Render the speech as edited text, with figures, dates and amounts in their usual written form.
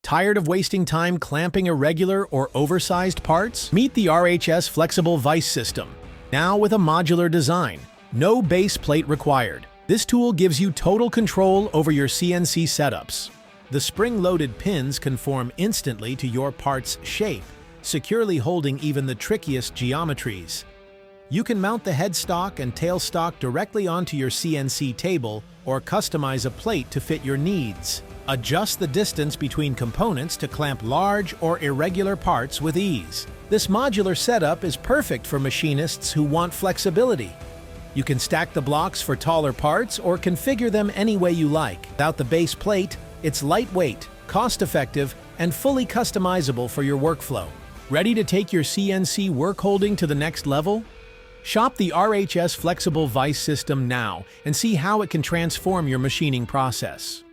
Tired of wasting time clamping irregular or oversized parts? Meet the RHS Flexible Vise System, now with a modular design. No base plate required. This tool gives you total control over your CNC setups. The spring-loaded pins conform instantly to your part's shape, securely holding even the trickiest geometries. You can mount the headstock and tailstock directly onto your CNC table or customize a plate to fit your needs. Adjust the distance between components to clamp large or irregular parts with ease. This modular setup is perfect for machinists who want flexibility. You can stack the blocks for taller parts or configure them any way you like. Without the base plate, it's lightweight, cost-effective, and fully customizable for your workflow. Ready to take your CNC workholding to the next level? Shop the RHS Flexible Vise System now and see how it can transform your machining process.